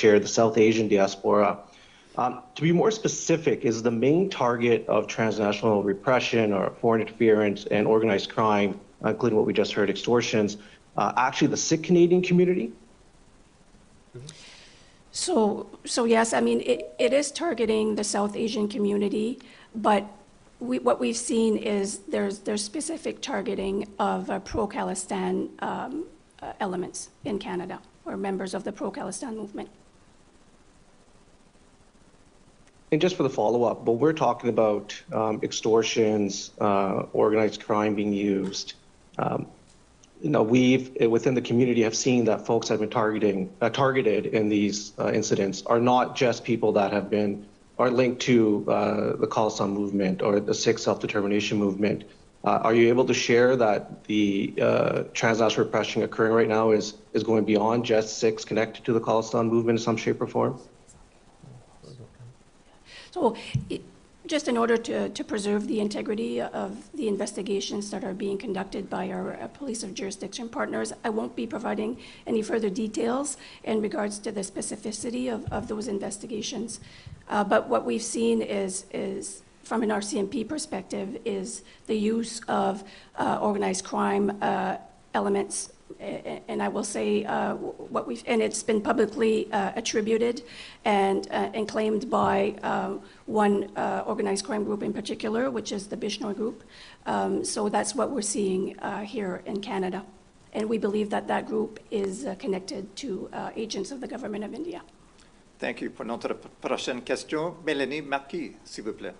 chair, the South Asian diaspora. To be more specific, is the main target of transnational repression or foreign interference and organized crime, including what we just heard, extortions, actually the Sikh Canadian community? So yes, I mean, it is targeting the South Asian community, but what we've seen is there's specific targeting of pro-Khalistan elements in Canada, or members of the pro-Khalistan movement. And just for the follow-up, but we're talking about extortions, organized crime being used. We've, within the community, have seen that folks have been targeted in these incidents are not just people that are linked to the Khalistan movement or the Sikh self-determination movement. Are you able to share that the transnational repression occurring right now is going beyond just Sikhs connected to the Khalistan movement in some shape or form? So just in order to preserve the integrity of the investigations that are being conducted by our police of jurisdiction partners, I won't be providing any further details in regards to the specificity of those investigations. But what we've seen is from an RCMP perspective, is the use of organized crime elements. And I will say and it's been publicly attributed and claimed by one organized crime group in particular, which is the Bishnoi group. So that's what we're seeing here in Canada. And we believe that that group is connected to agents of the government of India. Thank you. Pour notre prochaine question, Mélanie Marquis, s'il vous plaît.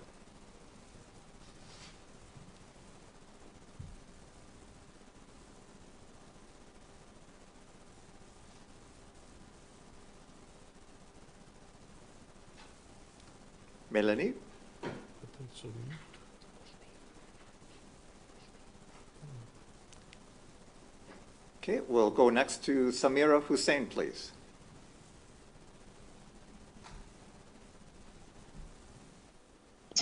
Melanie? Okay, we'll go next to Samira Hussain, please.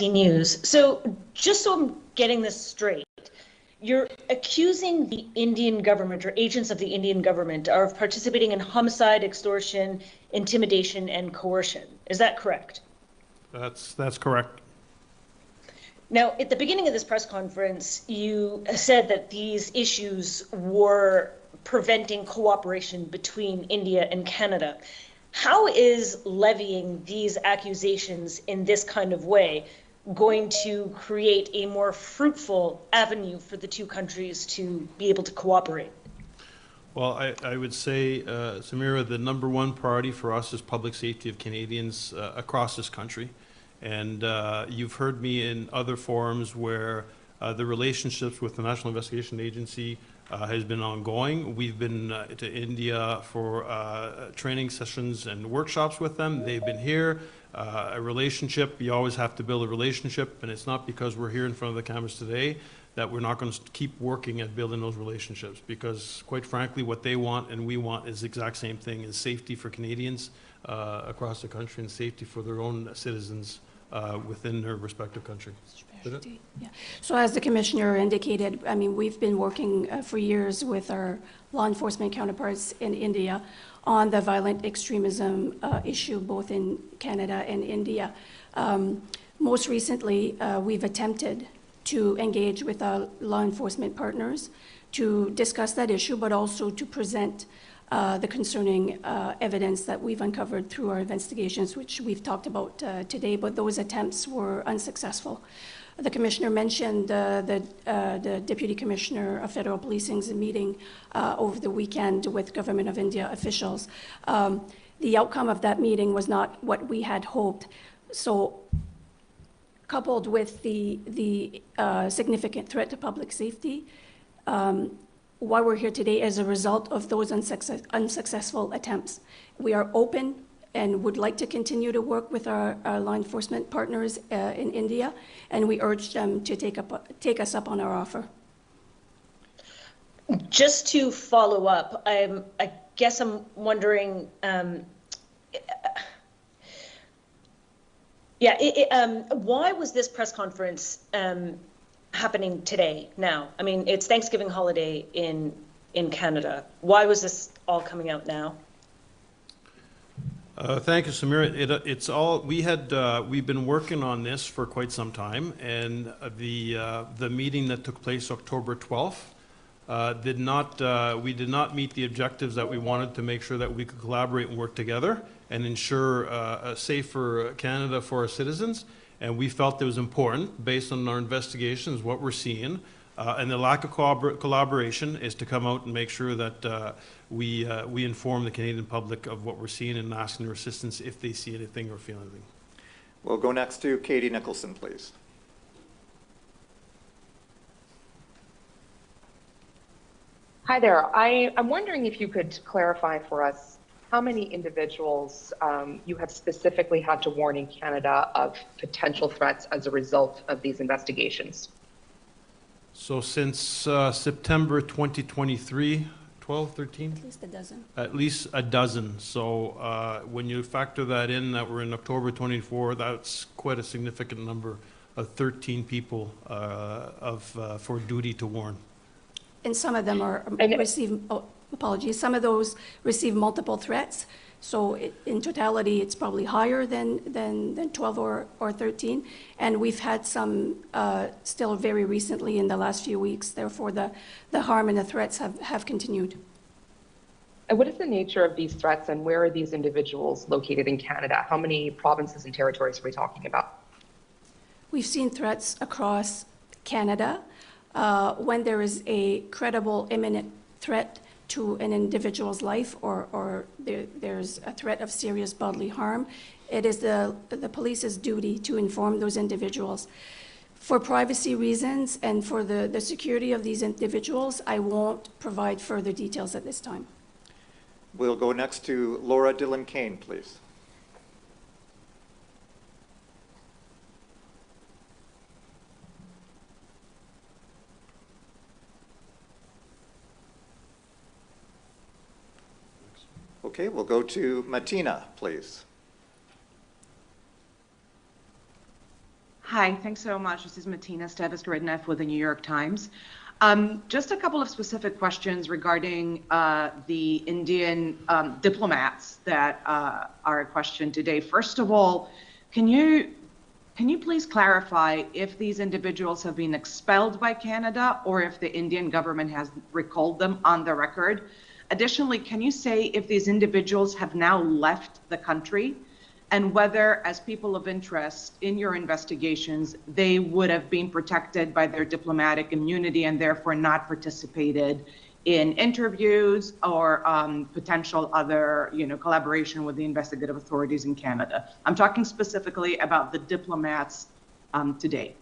News. So just so I'm getting this straight, you're accusing the Indian government or agents of the Indian government of participating in homicide, extortion, intimidation, and coercion. Is that correct? That's correct. Now, at the beginning of this press conference, you said that these issues were preventing cooperation between India and Canada. How is levying these accusations in this kind of way going to create a more fruitful avenue for the two countries to be able to cooperate? Well, I would say, Samira, the number one priority for us is public safety of Canadians across this country. And you've heard me in other forums where the relationships with the National Investigation Agency has been ongoing. We've been to India for training sessions and workshops with them. They've been here. A relationship, you always have to build a relationship, and it's not because we're here in front of the cameras today that we're not going to keep working at building those relationships, because quite frankly what they want and we want is the exact same thing, is safety for Canadians across the country and safety for their own citizens within their respective country. Yeah. So as the Commissioner indicated, I mean, we've been working for years with our law enforcement counterparts in India on the violent extremism issue, both in Canada and India. Most recently, we've attempted to engage with our law enforcement partners to discuss that issue, but also to present the concerning evidence that we've uncovered through our investigations, which we've talked about today, but those attempts were unsuccessful. The Commissioner mentioned the Deputy Commissioner of Federal Policing's meeting over the weekend with Government of India officials. The outcome of that meeting was not what we had hoped. So coupled with the significant threat to public safety, why we're here today as a result of those unsuccessful attempts. We are open and would like to continue to work with our law enforcement partners in India, and we urge them to take us up on our offer. Just to follow up, I guess I'm wondering, why was this press conference happening today, now? I mean, it's Thanksgiving holiday in Canada. Why was this all coming out now? Thank you, Samira. It's all we've been working on this for quite some time, and the meeting that took place October 12th we did not meet the objectives that we wanted to make sure that we could collaborate and work together and ensure a safer Canada for our citizens. And we felt it was important, based on our investigations, what we're seeing, and the lack of collaboration, is to come out and make sure that we inform the Canadian public of what we're seeing and asking their assistance if they see anything or feel anything. We'll go next to Katie Nicholson, please. Hi there. I'm wondering if you could clarify for us how many individuals you have specifically had to warn in Canada of potential threats as a result of these investigations. So since September 2023, 12, 13? At least a dozen. At least a dozen. So when you factor that in, that we're in October 24, that's quite a significant number of 13 people for duty to warn. And some of them some of those receive multiple threats. So in totality, it's probably higher than 12 or 13. And we've had some still very recently in the last few weeks. Therefore, the harm and the threats have continued. And what is the nature of these threats, and where are these individuals located in Canada? How many provinces and territories are we talking about? We've seen threats across Canada. When there is a credible imminent threat to an individual's life, or there's a threat of serious bodily harm, it is the police's duty to inform those individuals. For privacy reasons and for the security of these individuals, I won't provide further details at this time. We'll go next to Laura Dillon-Kane, please. Okay, we'll go to Martina, please. Hi, thanks so much. This is Martina Stevis-Gridneff with the New York Times. Just a couple of specific questions regarding the Indian diplomats that are a question today. First of all, can you please clarify if these individuals have been expelled by Canada or if the Indian government has recalled them on the record? Additionally, can you say if these individuals have now left the country, and whether, as people of interest in your investigations, they would have been protected by their diplomatic immunity and therefore not participated in interviews or potential other, collaboration with the investigative authorities in Canada? I'm talking specifically about the diplomats today.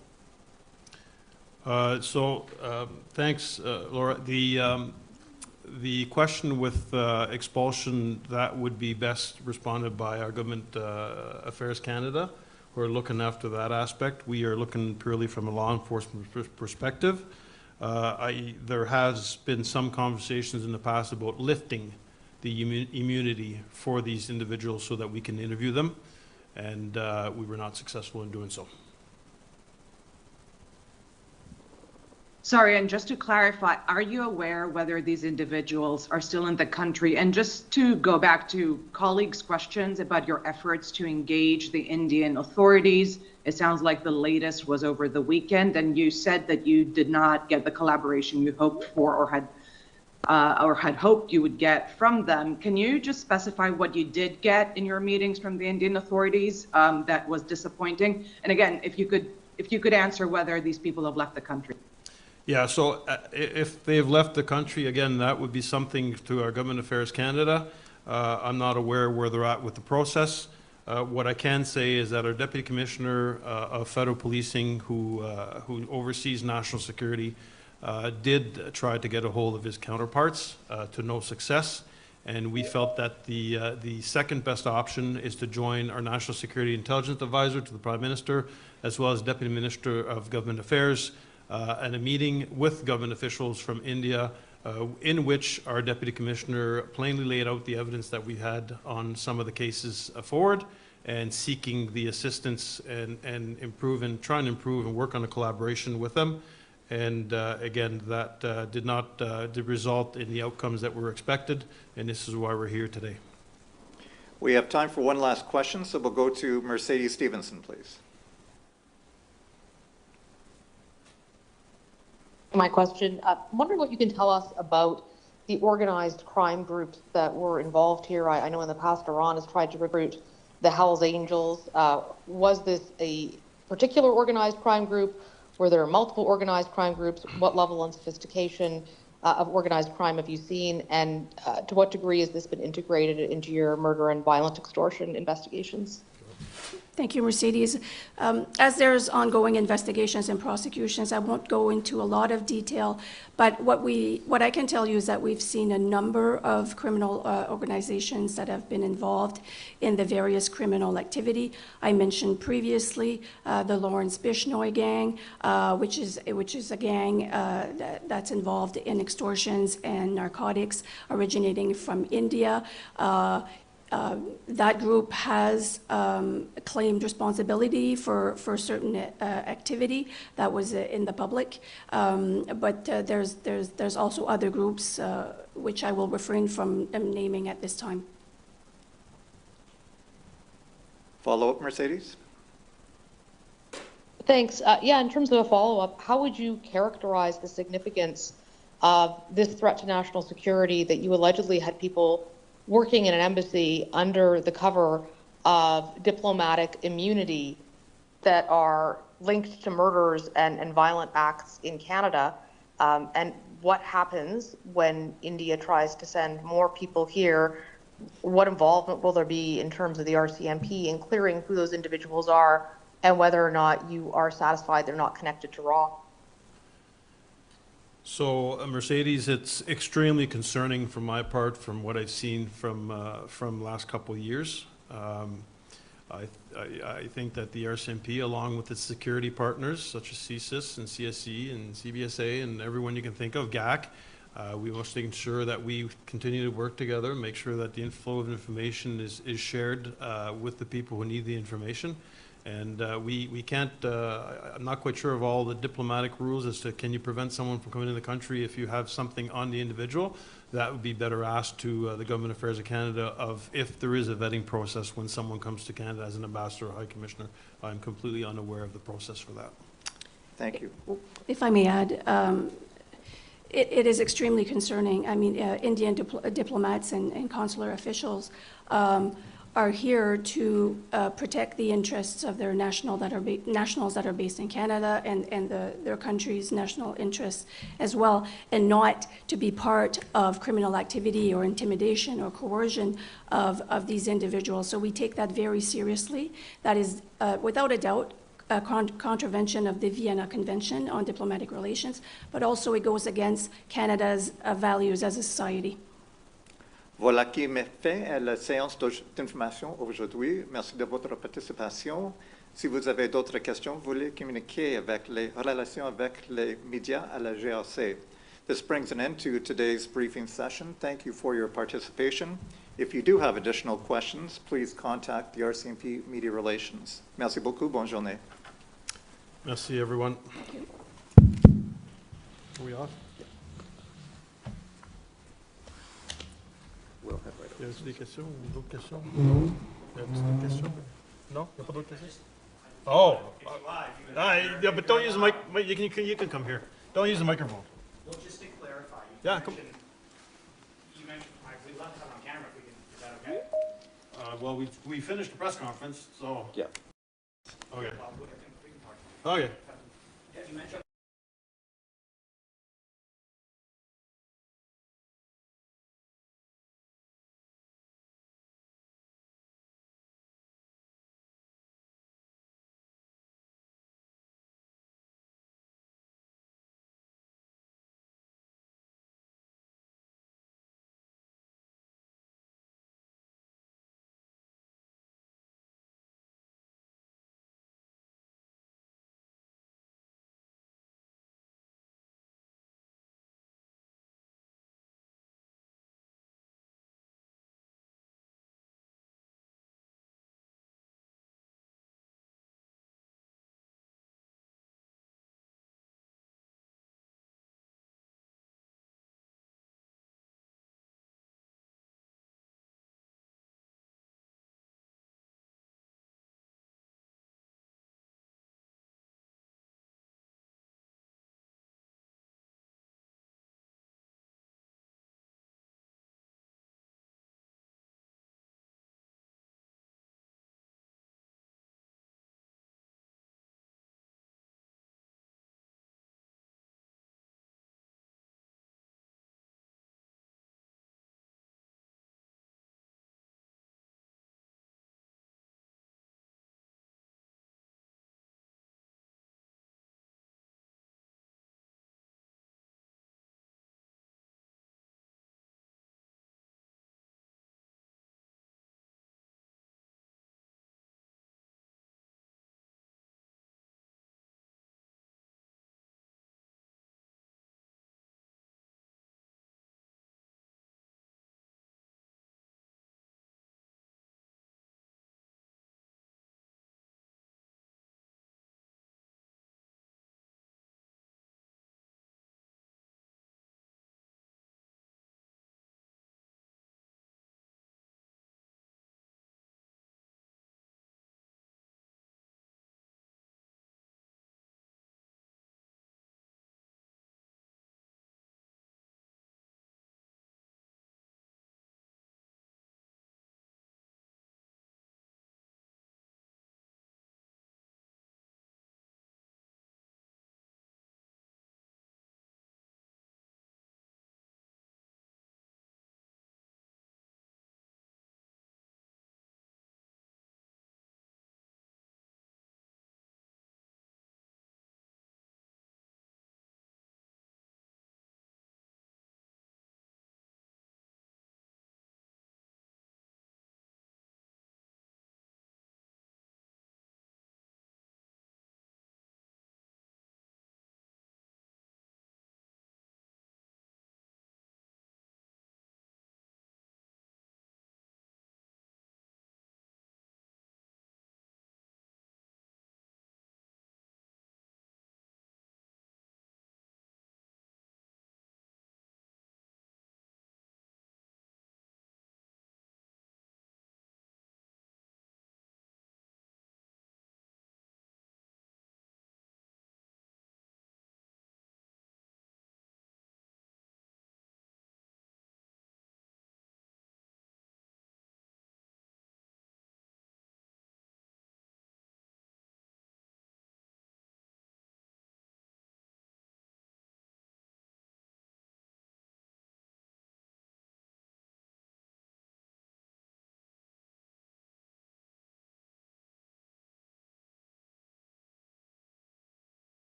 Thanks, Laura. The question with expulsion, that would be best responded by our Government Affairs Canada, who are looking after that aspect. We are looking purely from a law enforcement perspective. There has been some conversations in the past about lifting the immunity for these individuals so that we can interview them, and we were not successful in doing so. Sorry, and just to clarify, are you aware whether these individuals are still in the country? And just to go back to colleagues' questions about your efforts to engage the Indian authorities, it sounds like the latest was over the weekend, and you said that you did not get the collaboration you hoped for or had hoped you would get from them. Can you just specify what you did get in your meetings from the Indian authorities that was disappointing? And again, if you could answer whether these people have left the country. Yeah, so if they've left the country, again, that would be something to our Government Affairs Canada. I'm not aware where they're at with the process. What I can say is that our Deputy Commissioner of Federal Policing, who oversees national security, did try to get a hold of his counterparts to no success. And we felt that the second best option is to join our National Security Intelligence Advisor to the Prime Minister, as well as Deputy Minister of Government Affairs, and a meeting with government officials from India in which our Deputy Commissioner plainly laid out the evidence that we had on some of the cases forward, and seeking the assistance and try and improve and work on a collaboration with them. And again, that did not result in the outcomes that were expected, and this is why we're here today. We have time for one last question, so we'll go to Mercedes Stevenson, please. My question, I'm wondering what you can tell us about the organized crime groups that were involved here. I know in the past Iran has tried to recruit the Hells Angels. Was this a particular organized crime group? Were there multiple organized crime groups? What level and sophistication of organized crime have you seen? And to what degree has this been integrated into your murder and violent extortion investigations? Thank you, Mercedes. As there's ongoing investigations and prosecutions, I won't go into a lot of detail, but what I can tell you is that we've seen a number of criminal organizations that have been involved in the various criminal activity. I mentioned previously the Lawrence Bishnoi gang, which is a gang that's involved in extortions and narcotics originating from India. That group has claimed responsibility for certain activity that was in the public, but there's also other groups which I will refrain from naming at this time. Follow-up, Mercedes? Thanks. Yeah, in terms of a follow-up, how would you characterize the significance of this threat to national security that you allegedly had people working in an embassy under the cover of diplomatic immunity that are linked to murders and violent acts in Canada? And what happens when India tries to send more people here? What involvement will there be in terms of the RCMP in clearing who those individuals are and whether or not you are satisfied they're not connected to RAW? So, Mercedes, it's extremely concerning from my part, from what I've seen from last couple of years. I think that the RCMP, along with its security partners, such as CSIS and CSE and CBSA and everyone you can think of, GAC, we must ensure that we continue to work together, make sure that the flow of information is shared with the people who need the information. And we can't, I'm not quite sure of all the diplomatic rules as to can you prevent someone from coming into the country if you have something on the individual. That would be better asked to the Government Affairs of Canada of if there is a vetting process when someone comes to Canada as an ambassador or high commissioner. I'm completely unaware of the process for that. Thank you. If I may add, it is extremely concerning. I mean, Indian diplomats and consular officials are here to protect the interests of their nationals that are based in Canada and their country's national interests as well, and not to be part of criminal activity or intimidation or coercion of these individuals. So we take that very seriously. That is, without a doubt, a contravention of the Vienna Convention on Diplomatic Relations, but also it goes against Canada's values as a society. Voilà qui met fin à la séance d'information aujourd'hui. Merci de votre participation. Si vous avez d'autres questions, vous voulez communiquer avec les relations avec les médias à la GRC. This brings an end to today's briefing session. Thank you for your participation. If you do have additional questions, please contact the RCMP Media Relations. Merci beaucoup. Bonne journée. Merci, everyone. Are we off? Y a-t-il des questions ou d'autres questions? Non. Y a-t-il des questions? No? Y a pas d'autres questions? Oh! Yeah, but don't use the mic. You can come here. Don't use the microphone. Well, just to clarify. Yeah, come. You mentioned, we'd love to have on camera if we can, is that okay? Well, we finished the press conference, so. Yeah. Okay. Well, we can talk. Okay. Yeah, you mentioned